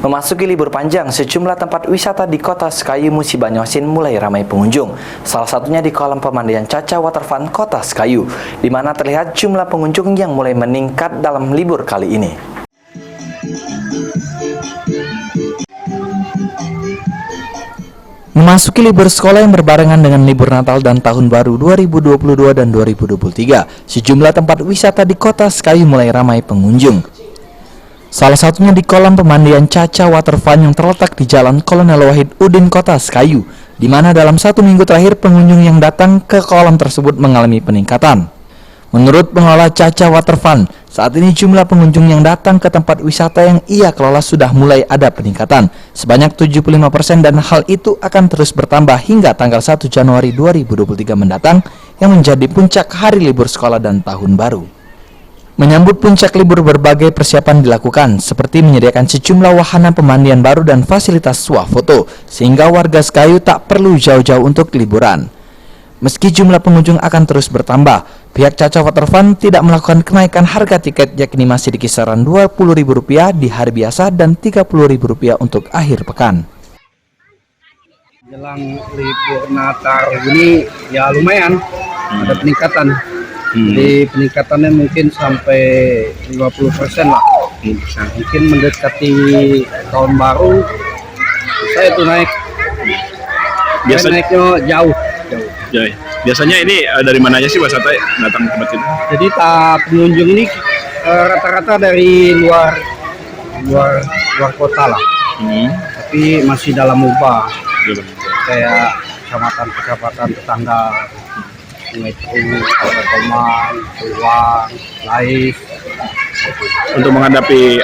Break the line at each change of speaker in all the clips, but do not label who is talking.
Memasuki libur panjang, sejumlah tempat wisata di kota Sekayu, Musi Banyuasin mulai ramai pengunjung. Salah satunya di kolam pemandian Caca Waterfront Kota Sekayu, di mana terlihat jumlah pengunjung yang mulai meningkat dalam libur kali ini. Memasuki libur sekolah yang berbarengan dengan libur Natal dan Tahun Baru 2022 dan 2023, sejumlah tempat wisata di kota Sekayu mulai ramai pengunjung. Salah satunya di kolam pemandian Caca Waterfront yang terletak di Jalan Kolonel Wahid Udin, Kota Sekayu, di mana dalam 1 minggu terakhir pengunjung yang datang ke kolam tersebut mengalami peningkatan. Menurut pengelola Caca Waterfront, saat ini jumlah pengunjung yang datang ke tempat wisata yang ia kelola sudah mulai ada peningkatan sebanyak 75% dan hal itu akan terus bertambah hingga tanggal 1 Januari 2023 mendatang yang menjadi puncak hari libur sekolah dan tahun baru. Menyambut puncak libur, berbagai persiapan dilakukan seperti menyediakan sejumlah wahana pemandian baru dan fasilitas swafoto sehingga warga Sekayu tak perlu jauh-jauh untuk liburan. Meski jumlah pengunjung akan terus bertambah, pihak Caca Waterfront tidak melakukan kenaikan harga tiket, yakni masih di kisaran Rp20.000 di hari biasa dan Rp30.000 untuk akhir pekan.
Jelang libur Natal ini ya lumayan ada peningkatan. Jadi peningkatannya mungkin sampai 50% lah. Mungkin mendekati tahun baru saya itu naik. Biasanya naiknya jauh.
Biasanya ini dari mana aja sih wisata datang ke tempat ini?
Jadi pengunjung ini rata-rata dari luar kota lah. Tapi masih dalam Ubah. Kayak kecamatan tetangga. Teman, Peluang, Lais.
Untuk menghadapi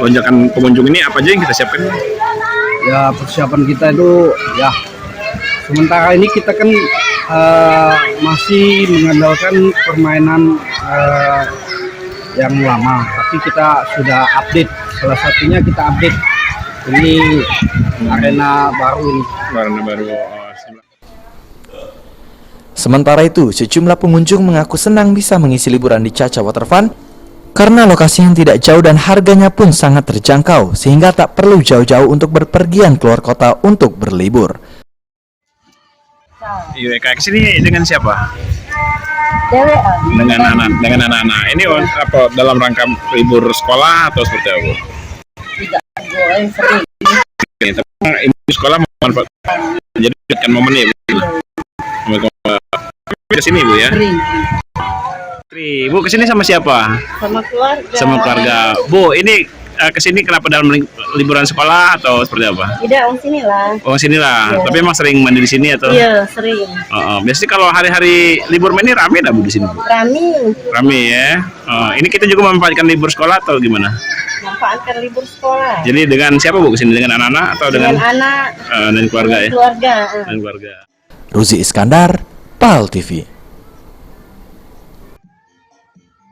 lonjakan pengunjung ini apa aja yang kita siapkan?
Ya persiapan kita itu ya sementara ini kita kan masih mengandalkan permainan yang lama, tapi kita sudah update. Salah satunya kita update ini arena baru ini.
Arena baru.
Sementara itu, sejumlah pengunjung mengaku senang bisa mengisi liburan di Caca Waterfront karena lokasi yang tidak jauh dan harganya pun sangat terjangkau sehingga tak perlu jauh-jauh untuk berpergian keluar kota untuk berlibur.
Iya, kayak kesini dengan siapa? Dengan anak-anak. Ini apa dalam rangka libur sekolah atau seperti apa?
Tidak, sering.
Ini sekolah memanfaatkan jadi kan momen ya. Ke sini Bu ya? Bu kesini sama siapa?
Sama keluarga.
Sama keluarga. Bu, ini kesini kenapa dalam liburan sekolah atau seperti apa?
Tidak, sini lah.
Oh sinilah.
Ya.
Tapi emang sering mandi di sini atau?
Iya, sering.
Biasanya kalau hari-hari libur ini rame dah Bu di sini Bu? Rame ya. Ini kita juga memanfaatkan libur sekolah atau gimana?
Manfaatkan libur sekolah.
Jadi dengan siapa Bu kesini? Dengan anak-anak atau dengan
anak?
Dan keluarga ya?
Keluarga.
Dan keluarga.
Ruzi Iskandar, PAL TV.